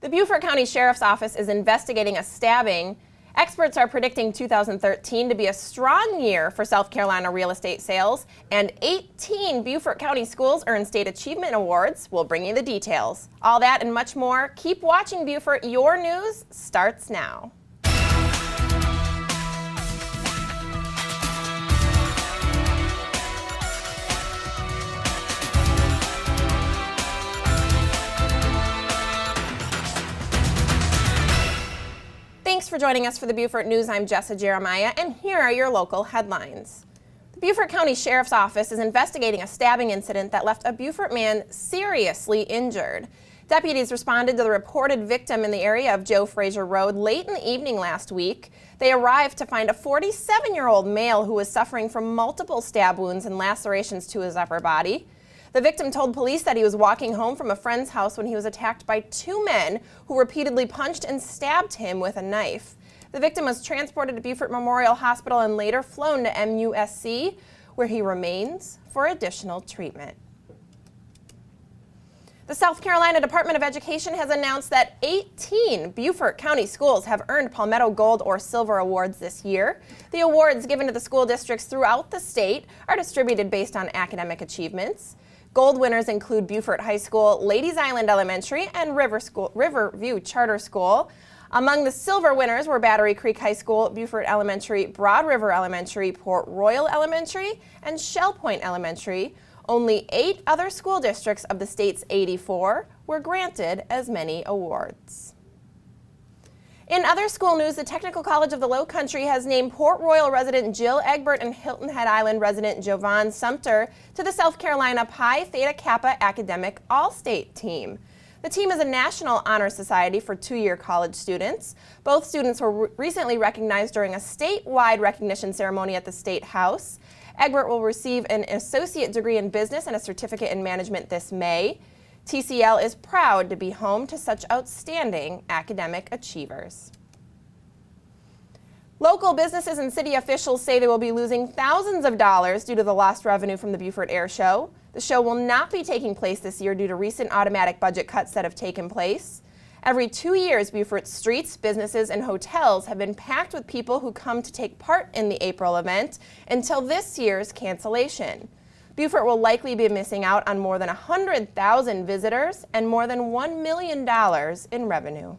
The Beaufort County Sheriff's Office is investigating a stabbing. Experts are predicting 2013 to be a strong year for South Carolina real estate sales, and 18 Beaufort County schools earned state achievement awards. We'll bring you the details. All that and much more. Keep watching Beaufort. Your news starts now. Thanks for joining us for the Beaufort News. I'm Jessa Jeremiah, and here are your local headlines. The Beaufort County Sheriff's Office is investigating a stabbing incident that left a Beaufort man seriously injured. Deputies responded to the reported victim in the area of Joe Frazier Road late in the evening last week. They arrived to find a 47-year-old male who was suffering from multiple stab wounds and lacerations to his upper body. The victim told police that he was walking home from a friend's house when he was attacked by two men who repeatedly punched and stabbed him with a knife. The victim was transported to Beaufort Memorial Hospital and later flown to MUSC, where he remains for additional treatment. The South Carolina Department of Education has announced that 18 Beaufort County schools have earned Palmetto Gold or Silver awards this year. The awards given to the school districts throughout the state are distributed based on academic achievements. Gold winners include Beaufort High School, Ladies Island Elementary, and Riverview Charter School. Among the silver winners were Battery Creek High School, Beaufort Elementary, Broad River Elementary, Port Royal Elementary, and Shell Point Elementary. Only 8 other school districts of the state's 84 were granted as many awards. In other school news, the Technical College of the Low Country has named Port Royal resident Jill Egbert and Hilton Head Island resident Jovan Sumter to the South Carolina Pi Theta Kappa Academic All-State Team. The team is a National Honor Society for two-year college students. Both students were recently recognized during a statewide recognition ceremony at the State House. Egbert will receive an associate degree in business and a certificate in management this May. TCL is proud to be home to such outstanding academic achievers. Local businesses and city officials say they will be losing thousands of dollars due to the lost revenue from the Beaufort Air Show. The show will not be taking place this year due to recent automatic budget cuts that have taken place. Every 2 years, Beaufort's streets, businesses, and hotels have been packed with people who come to take part in the April event until this year's cancellation. Beaufort will likely be missing out on more than 100,000 visitors and more than $1 million in revenue.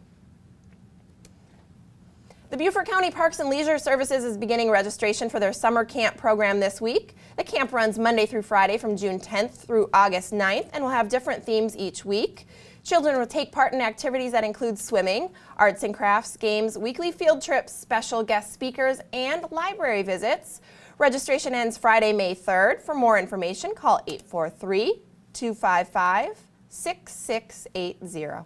The Beaufort County Parks and Leisure Services is beginning registration for their summer camp program this week. The camp runs Monday through Friday from June 10th through August 9th and will have different themes each week. Children will take part in activities that include swimming, arts and crafts, games, weekly field trips, special guest speakers, and library visits. Registration ends Friday, May 3rd. For more information, call 843-255-6680.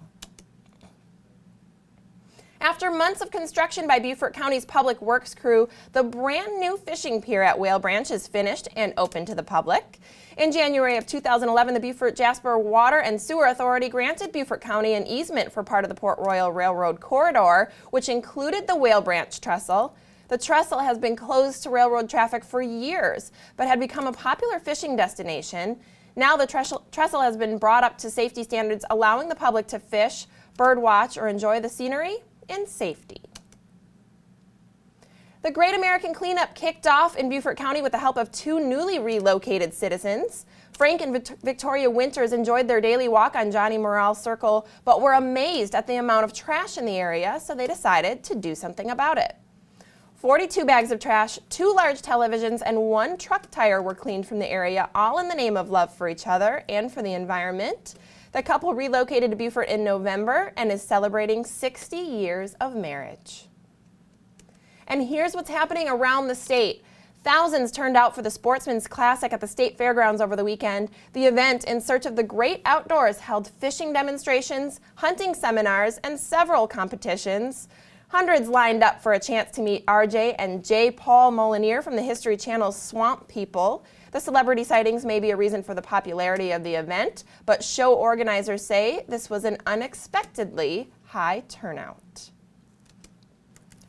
After months of construction by Beaufort County's Public Works crew, the brand new fishing pier at Whale Branch is finished and open to the public. In January of 2011, the Beaufort-Jasper Water and Sewer Authority granted Beaufort County an easement for part of the Port Royal Railroad corridor, which included the Whale Branch trestle. The trestle has been closed to railroad traffic for years, but had become a popular fishing destination. Now the trestle has been brought up to safety standards, allowing the public to fish, bird watch, or enjoy the scenery in safety. The Great American Cleanup kicked off in Beaufort County with the help of 2 newly relocated citizens. Frank and Victoria Winters enjoyed their daily walk on Johnny Morale Circle, but were amazed at the amount of trash in the area, so they decided to do something about it. 42 bags of trash, 2 large televisions, and 1 truck tire were cleaned from the area, all in the name of love for each other and for the environment. The couple relocated to Beaufort in November and is celebrating 60 years of marriage. And here's what's happening around the state. Thousands turned out for the Sportsman's Classic at the State Fairgrounds over the weekend. The event, in search of the great outdoors, held fishing demonstrations, hunting seminars, and several competitions. Hundreds lined up for a chance to meet RJ and J. Paul Molinier from the History Channel's Swamp People. The celebrity sightings may be a reason for the popularity of the event, but show organizers say this was an unexpectedly high turnout.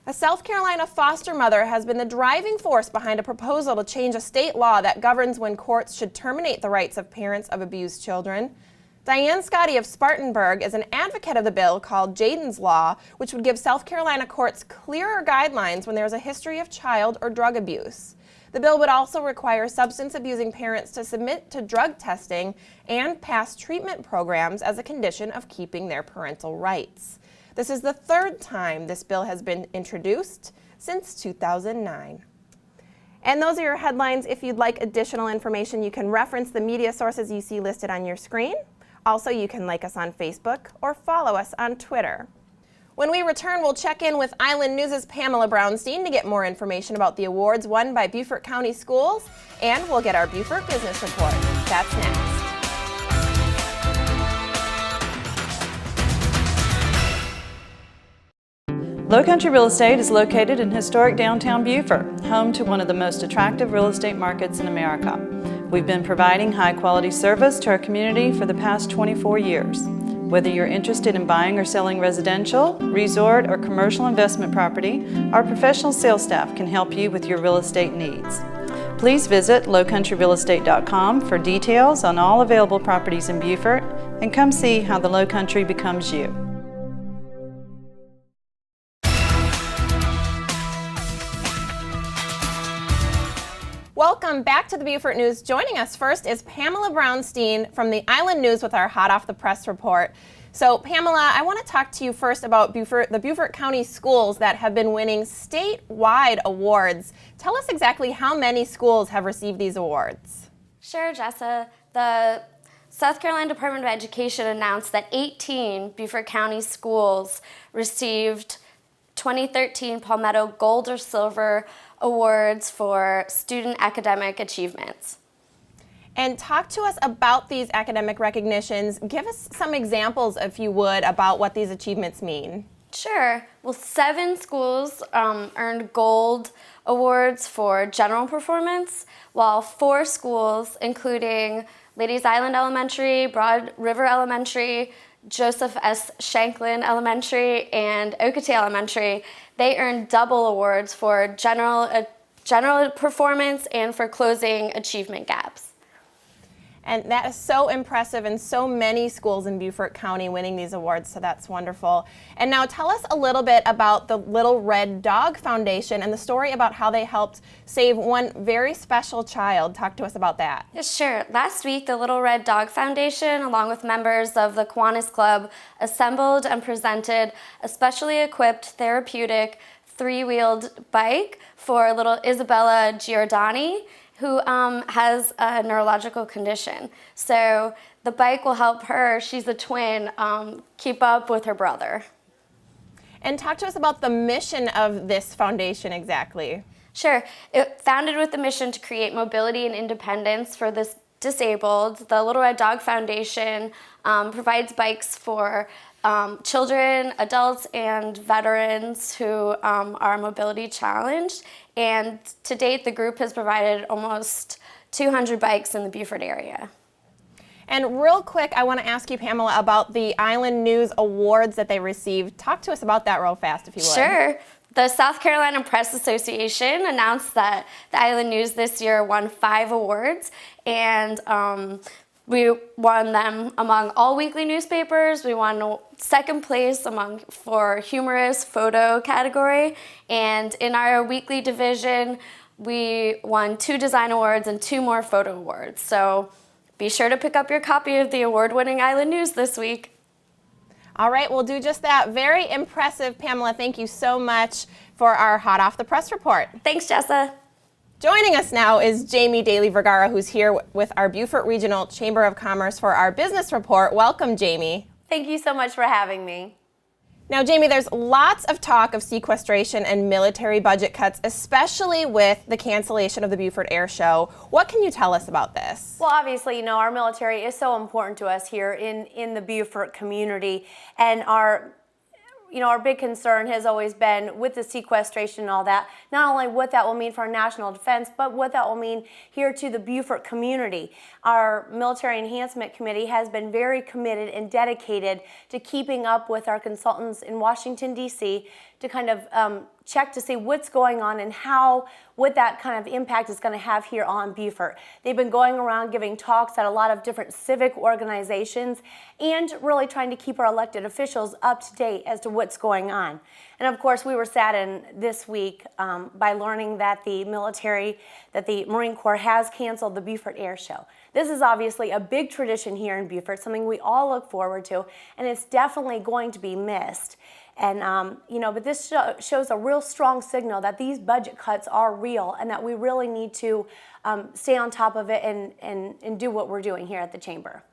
A South Carolina foster mother has been the driving force behind a proposal to change a state law that governs when courts should terminate the rights of parents of abused children. Diane Scotty of Spartanburg is an advocate of the bill called Jaden's Law, which would give South Carolina courts clearer guidelines when there's a history of child or drug abuse. The bill would also require substance abusing parents to submit to drug testing and pass treatment programs as a condition of keeping their parental rights. This is the third time this bill has been introduced since 2009. And those are your headlines. If you'd like additional information, you can reference the media sources you see listed on your screen. Also, you can like us on Facebook or follow us on Twitter. When we return, we'll check in with Island News' Pamela Brownstein to get more information about the awards won by Beaufort County Schools, and we'll get our Beaufort Business Report. That's next. Low Country Real Estate is located in historic downtown Beaufort, home to one of the most attractive real estate markets in America. We've been providing high-quality service to our community for the past 24 years. Whether you're interested in buying or selling residential, resort, or commercial investment property, our professional sales staff can help you with your real estate needs. Please visit lowcountryrealestate.com for details on all available properties in Beaufort, and come see how the Low Country becomes you. Welcome back to the Beaufort News. Joining us first is Pamela Brownstein from the Island News with our Hot Off the Press report. So Pamela, I want to talk to you first about the Beaufort County schools that have been winning statewide awards. Tell us exactly how many schools have received these awards. Sure, Jessa. The South Carolina Department of Education announced that 18 Beaufort County schools received 2013 Palmetto Gold or Silver awards for student academic achievements. And talk to us about these academic recognitions. Give us some examples, if you would, about what these achievements mean. Sure. Well, 7 schools earned gold awards for general performance, while 4 schools, including Ladies Island Elementary, Broad River Elementary, Joseph S. Shanklin Elementary, and Okatee Elementary, they earned double awards for general performance and for closing achievement gaps. And that is so impressive, and so many schools in Beaufort County winning these awards, so that's wonderful. And now tell us a little bit about the Little Red Dog Foundation and the story about how they helped save one very special child. Talk to us about that. Yes, sure. Last week, the Little Red Dog Foundation, along with members of the Kiwanis Club, assembled and presented a specially equipped therapeutic 3-wheeled bike for little Isabella Giordani, who has a neurological condition. So the bike will help her, she's a twin, keep up with her brother. And talk to us about the mission of this foundation exactly. Sure. It founded with the mission to create mobility and independence for the disabled. The Little Red Dog Foundation provides bikes for children, adults, and veterans who are mobility challenged. And to date, the group has provided almost 200 bikes in the Beaufort area. And real quick, I want to ask you, Pamela, about the Island News awards that they received. Talk to us about that real fast, if you would. Sure. The South Carolina Press Association announced that the Island News this year won 5 awards, and we won them among all weekly newspapers. We won second place for humorous photo category, and in our weekly division, we won 2 design awards and 2 more photo awards. So be sure to pick up your copy of the award-winning Island News this week. All right, we'll do just that. Very impressive, Pamela. Thank you so much for our Hot Off the Press report. Thanks, Jessa. Joining us now is Jaime Dailey-Vergara, who's here with our Beaufort Regional Chamber of Commerce for our business report. Welcome, Jaime. Thank you so much for having me. Now, Jaime, there's lots of talk of sequestration and military budget cuts, especially with the cancellation of the Beaufort Air Show. What can you tell us about this? Well, obviously, you know, our military is so important to us here in the Beaufort community, and our big concern has always been with the sequestration and all that, not only what that will mean for our national defense, but what that will mean here to the Beaufort community. Our Military Enhancement Committee has been very committed and dedicated to keeping up with our consultants in Washington, D.C. to kind of check to see what's going on and what that kind of impact is going to have here on Beaufort. They've been going around giving talks at a lot of different civic organizations and really trying to keep our elected officials up to date as to what's going on. And of course, we were saddened this week by learning that the Marine Corps has canceled the Beaufort Air Show. This is obviously a big tradition here in Beaufort, something we all look forward to, and it's definitely going to be missed. And, but this shows a real strong signal that these budget cuts are real and that we really need to stay on top of it and do what we're doing here at the Chamber.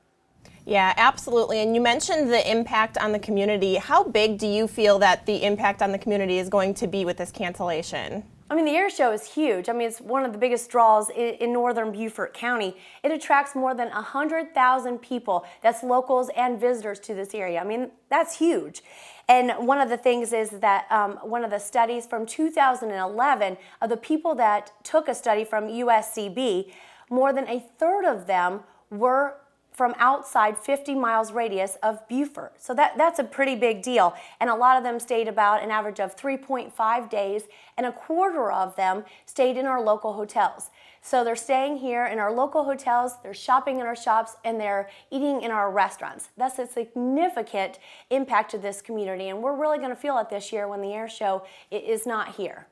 Yeah, absolutely. And you mentioned the impact on the community. How big do you feel that the impact on the community is going to be with this cancellation? I mean, the air show is huge. I mean, it's one of the biggest draws in northern Beaufort County. It attracts more than 100,000 people. That's locals and visitors to this area. I mean, that's huge. And one of the things is that one of the studies from 2011 of the people that took a study from USCB, more than a third of them were from outside 50 miles radius of Beaufort. So that's a pretty big deal. And a lot of them stayed about an average of 3.5 days, and a quarter of them stayed in our local hotels. So they're staying here in our local hotels, they're shopping in our shops, and they're eating in our restaurants. That's a significant impact to this community, and we're really gonna feel it this year when the air show is not here.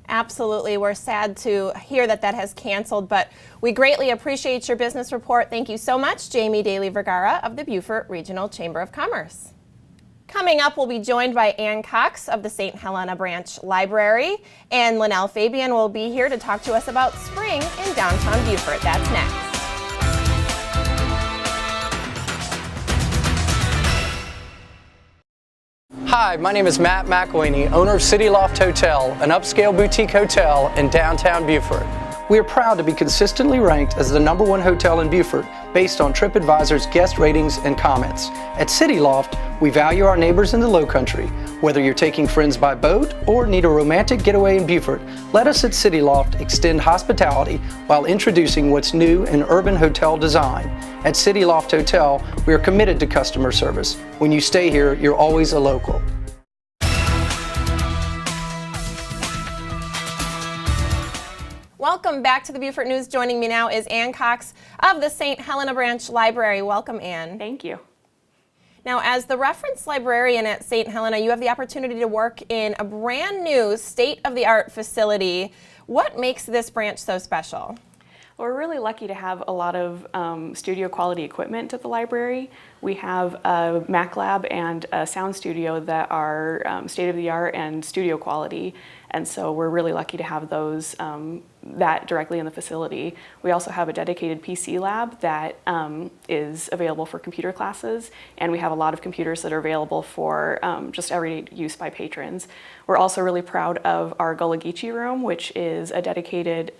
Absolutely. We're sad to hear that has canceled, but we greatly appreciate your business report. Thank you so much, Jaime Dailey-Vergara of the Beaufort Regional Chamber of Commerce. Coming up, we'll be joined by Ann Cox of the St. Helena Branch Library, and LaNelle Fabian will be here to talk to us about spring in downtown Beaufort. That's next. Hi, my name is Matt McElhaney, owner of City Loft Hotel, an upscale boutique hotel in downtown Beaufort. We are proud to be consistently ranked as the #1 hotel in Beaufort based on TripAdvisor's guest ratings and comments. At City Loft, we value our neighbors in the Lowcountry. Whether you're taking friends by boat or need a romantic getaway in Beaufort, let us at City Loft extend hospitality while introducing what's new in urban hotel design. At City Loft Hotel, we are committed to customer service. When you stay here, you're always a local. Welcome back to the Beaufort News. Joining me now is Ann Cox of the St. Helena Branch Library. Welcome, Ann. Thank you. Now, as the reference librarian at St. Helena, you have the opportunity to work in a brand new state-of-the-art facility. What makes this branch so special? We're really lucky to have a lot of studio quality equipment at the library. We have a Mac lab and a sound studio that are state-of-the-art and studio quality, and so we're really lucky to have those that directly in the facility. We also have a dedicated PC lab that is available for computer classes, and we have a lot of computers that are available for just everyday use by patrons. We're also really proud of our Gullah Geechee room, which is a dedicated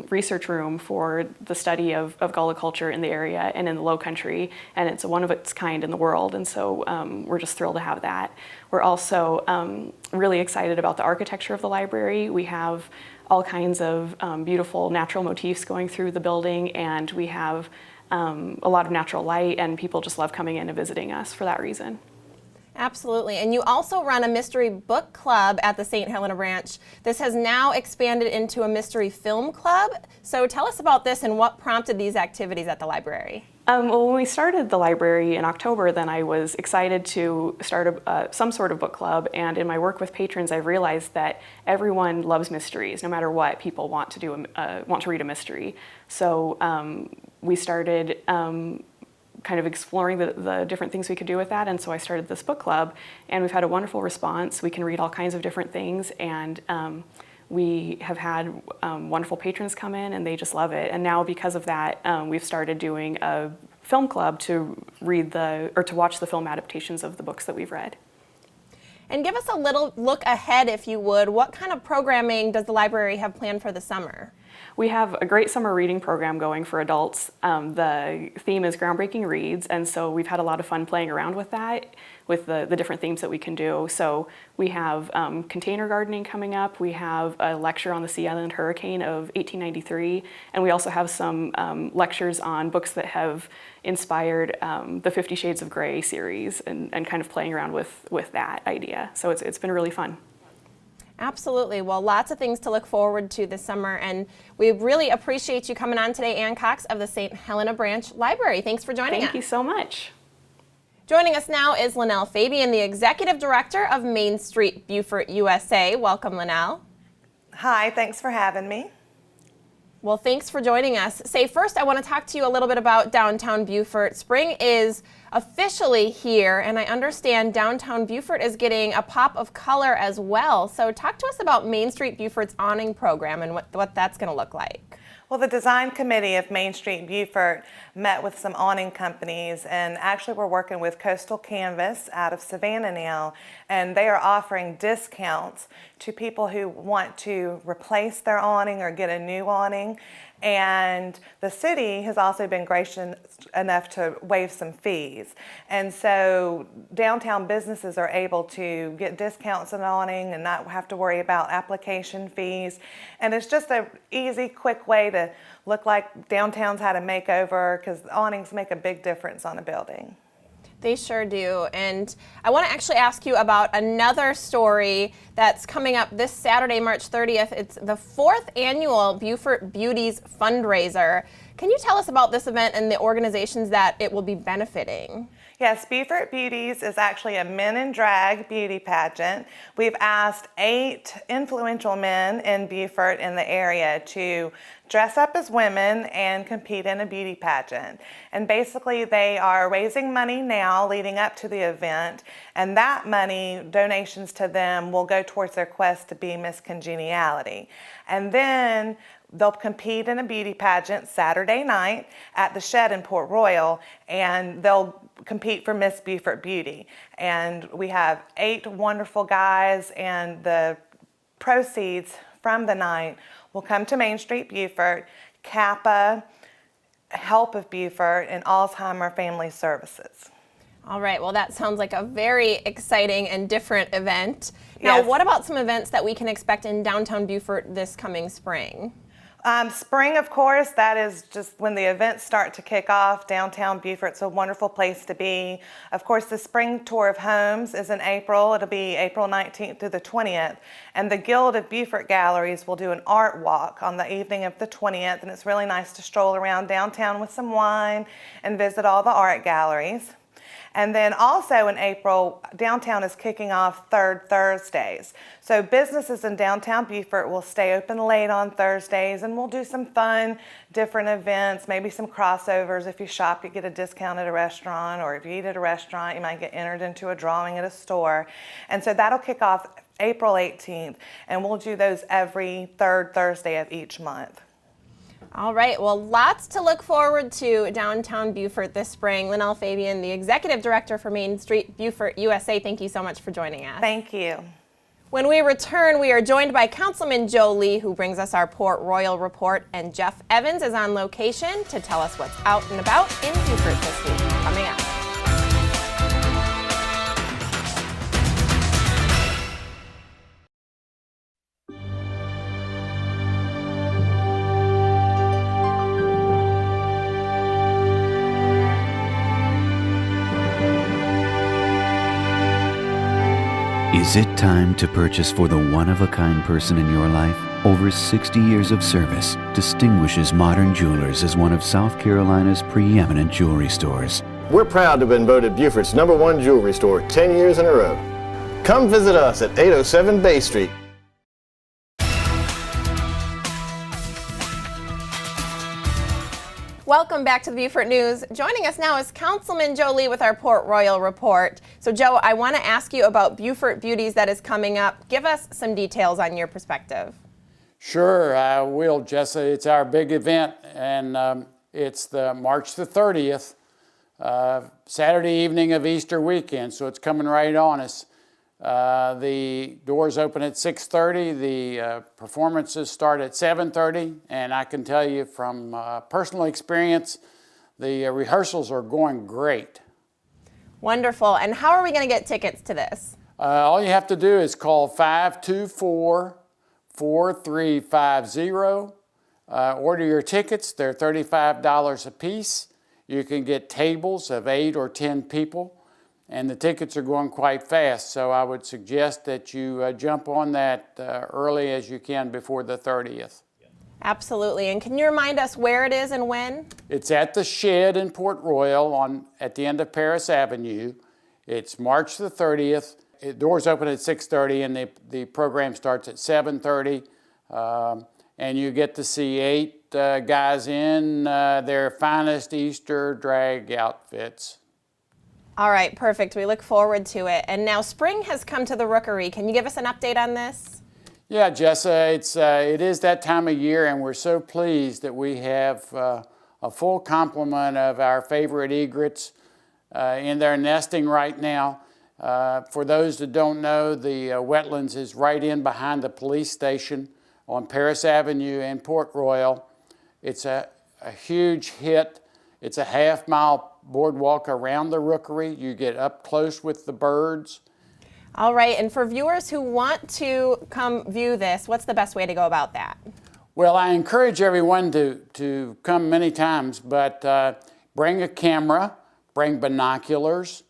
research room for the study of Gullah culture in the area and in the Lowcountry, and it's one of its kind in the world, and so we're just thrilled to have that. We're also really excited about the architecture of the library. We have all kinds of beautiful natural motifs going through the building, and we have a lot of natural light, and people just love coming in and visiting us for that reason. Absolutely. And you also run a mystery book club at the St. Helena Branch. This has now expanded into a mystery film club. So tell us about this and what prompted these activities at the library. Well, when we started the library in October, then I was excited to start some sort of book club, and in my work with patrons, I've realized that everyone loves mysteries. No matter what, people want to read a mystery. So we started kind of exploring the different things we could do with that, and so I started this book club, and we've had a wonderful response. We can read all kinds of different things, and we have had wonderful patrons come in, and they just love it. And now, because of that, we've started doing a film club to watch the film adaptations of the books that we've read. And give us a little look ahead, if you would. What kind of programming does the library have planned for the summer? We have a great summer reading program going for adults. The theme is Groundbreaking Reads, and so we've had a lot of fun playing around with that, with the different themes that we can do. So we have container gardening coming up. We have a lecture on the Sea Island hurricane of 1893, and we also have some lectures on books that have inspired the 50 Shades of Grey series, and kind of playing around with that idea. So it's been really fun. Absolutely. Well, lots of things to look forward to this summer, and we really appreciate you coming on today, Ann Cox of the St. Helena Branch Library. Thanks for joining us. Thank you so much. Joining us now is LaNelle Fabian, the Executive Director of Main Street Beaufort USA. Welcome, LaNelle. Hi, thanks for having me. Well, thanks for joining us. First, I want to talk to you a little bit about downtown Beaufort. Spring is officially here, and I understand downtown Beaufort is getting a pop of color as well. So talk to us about Main Street Beaufort's awning program and what that's going to look like. Well, the design committee of Main Street Beaufort met with some awning companies, and actually we're working with Coastal Canvas out of Savannah now, and they are offering discounts to people who want to replace their awning or get a new awning. And the city has also been gracious enough to waive some fees. And so downtown businesses are able to get discounts on awning and not have to worry about application fees. And it's just an easy, quick way to look like downtown's had a makeover, because awnings make a big difference on a building. They sure do. And I want to actually ask you about another story that's coming up this Saturday, March 30th. It's the 4th annual Beaufort Beauties fundraiser. Can you tell us about this event and the organizations that it will be benefiting? Yes, Beaufort Beauties is actually a men in drag beauty pageant. We've asked 8 influential men in Beaufort in the area to dress up as women and compete in a beauty pageant. And basically they are raising money now leading up to the event, and that money, donations to them, will go towards their quest to be Miss Congeniality. And then they'll compete in a beauty pageant Saturday night at the Shed in Port Royal, and they'll compete for Miss Beaufort Beauty. And we have 8 wonderful guys, and the proceeds from the night will come to Main Street Beaufort, Kappa, Help of Beaufort, and Alzheimer Family Services. All right, well, that sounds like a very exciting and different event. Now, Yes. what about some events that we can expect in downtown Beaufort this coming spring? Spring, of course, that is just when the events start to kick off. Downtown Beaufort's a wonderful place to be. Of course, the Spring Tour of Homes is in April. It'll be April 19th through the 20th. And the Guild of Beaufort Galleries will do an art walk on the evening of the 20th. And it's really nice to stroll around downtown with some wine and visit all the art galleries. And then also in April, downtown is kicking off Third Thursdays. So businesses in downtown Beaufort will stay open late on Thursdays, and we'll do some fun, different events, maybe some crossovers. If you shop, you get a discount at a restaurant, or if you eat at a restaurant, you might get entered into a drawing at a store. And so that'll kick off April 18th, and we'll do those every third Thursday of each month. All right, well, lots to look forward to downtown Beaufort this spring. LaNelle Fabian, the Executive Director for Main Street Beaufort USA, thank you so much for joining us. Thank you. When we return, we are joined by Councilman Joe Lee, who brings us our Port Royal report, and Jeff Evans is on location to tell us what's out and about in Beaufort this week. Coming up. Is it time to purchase for the one-of-a-kind person in your life? Over 60 years of service distinguishes Modern Jewelers as one of South Carolina's preeminent jewelry stores. We're proud to have been voted Beaufort's #1 jewelry store 10 years in a row. Come visit us at 807 Bay Street. Welcome back to the Beaufort News. Joining us now is Councilman Joe Lee with our Port Royal report. So Joe, I want to ask you about Beaufort Beauties that is coming up. Give us some details on your perspective. Sure, I will, Jessa. It's our big event, and it's the March the 30th, Saturday evening of Easter weekend, so it's coming right on us. The doors open at 6:30. The performances start at 7:30, and I can tell you from personal experience, the rehearsals are going great. Wonderful. And how are we going to get tickets to this? All you have to do is call 524-4350. Order your tickets. They're $35 a piece. You can get tables of 8 or 10 people. and the tickets are going quite fast. So I would suggest that you jump on that early as you can before the 30th. Absolutely. And can you remind us where it is and when? It's at the Shed in Port Royal at the end of Paris Avenue. It's March the 30th. Doors open at 6:30 and the program starts at 7:30. And you get to see 8 guys in their finest Easter drag outfits. All right, perfect. We look forward to it. And now spring has come to the Rookery. Can you give us an update on this? Yeah, Jessa, it is that time of year, and we're so pleased that we have a full complement of our favorite egrets in their nesting right now. For those that don't know, the wetlands is right in behind the police station on Paris Avenue in Port Royal. It's a huge hit. It's a half-mile boardwalk around the Rookery. You get up close with the birds. All right, and for viewers who want to come view this, what's the best way to go about that? Well, I encourage everyone to come many times, but bring a camera, bring binoculars,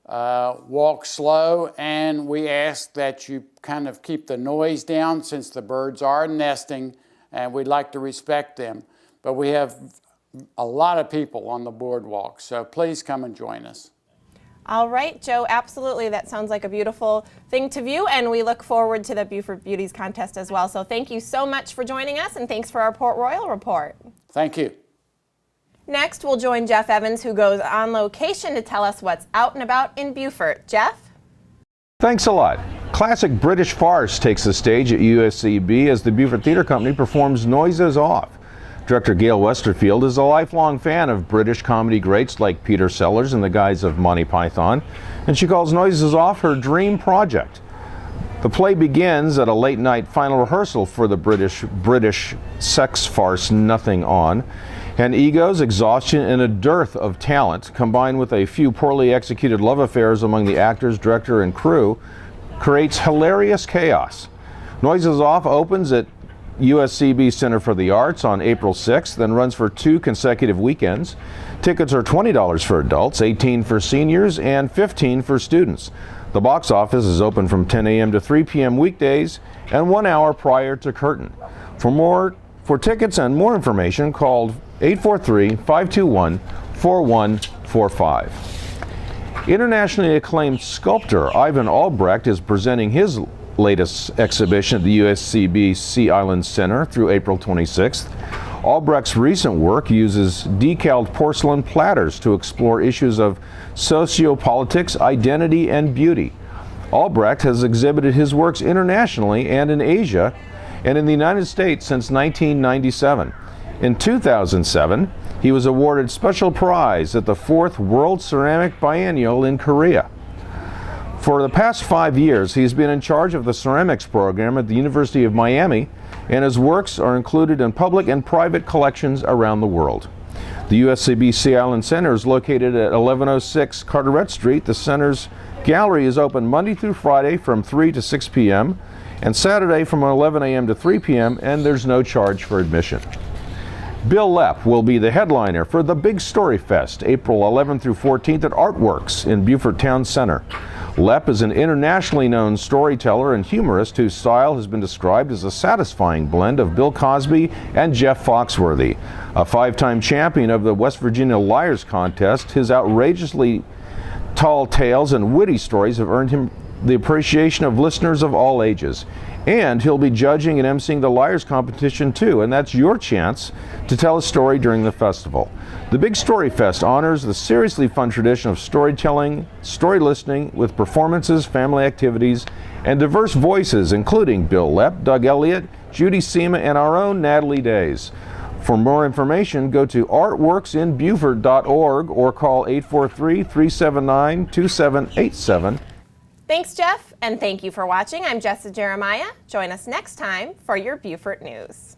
walk slow, and we ask that you kind of keep the noise down since the birds are nesting, and we'd like to respect them. But we have a lot of people on the boardwalk, so please come and join us. All right, Joe, absolutely. That sounds like a beautiful thing to view, and we look forward to the Beaufort Beauties contest as well. So thank you so much for joining us, and thanks for our Port Royal report. Thank you. Next, we'll join Jeff Evans, who goes on location to tell us what's out and about in Beaufort. Jeff? Thanks a lot. Classic British farce takes the stage at USCB as the Beaufort Theatre Company performs Noises Off. Director Gail Westerfield is a lifelong fan of British comedy greats like Peter Sellers and the guys of Monty Python, and she calls Noises Off her dream project. The play begins at a late-night final rehearsal for the British sex farce Nothing On, and egos, exhaustion, and a dearth of talent, combined with a few poorly executed love affairs among the actors, director, and crew, creates hilarious chaos. Noises Off opens at USCB Center for the Arts on April 6th, then runs for 2 consecutive weekends. Tickets are $20 for adults, $18 for seniors, and $15 for students. The box office is open from 10 a.m. to 3 p.m. weekdays and 1 hour prior to curtain. For tickets and more information, call 843-521-4145. Internationally acclaimed sculptor Ivan Albrecht is presenting his latest exhibition at the USCB Sea Island Center through April 26th. Albrecht's recent work uses decaled porcelain platters to explore issues of sociopolitics, identity, and beauty. Albrecht has exhibited his works internationally and in Asia and in the United States since 1997. In 2007, he was awarded special prize at the 4th World Ceramic Biennial in Korea. For the past 5 years, he's been in charge of the ceramics program at the University of Miami, and his works are included in public and private collections around the world. The USCB Sea Island Center is located at 1106 Carteret Street. The center's gallery is open Monday through Friday from 3 to 6 p.m. and Saturday from 11 a.m. to 3 p.m., and there's no charge for admission. Bill Lepp will be the headliner for the Big Story Fest, April 11th through 14th at Artworks in Beaufort Town Center. Lepp is an internationally known storyteller and humorist whose style has been described as a satisfying blend of Bill Cosby and Jeff Foxworthy. A 5-time champion of the West Virginia Liars Contest, his outrageously tall tales and witty stories have earned him the appreciation of listeners of all ages. And he'll be judging and emceeing the Liars competition too, and that's your chance to tell a story during the festival. The Big Story Fest honors the seriously fun tradition of storytelling, story listening, with performances, family activities, and diverse voices, including Bill Lepp, Doug Elliott, Judy Seema, and our own Natalie Days. For more information, go to artworksinbeaufort.org or call 843-379-2787. Thanks, Jeff, and thank you for watching. I'm Jessa Jeremiah. Join us next time for your Beaufort News.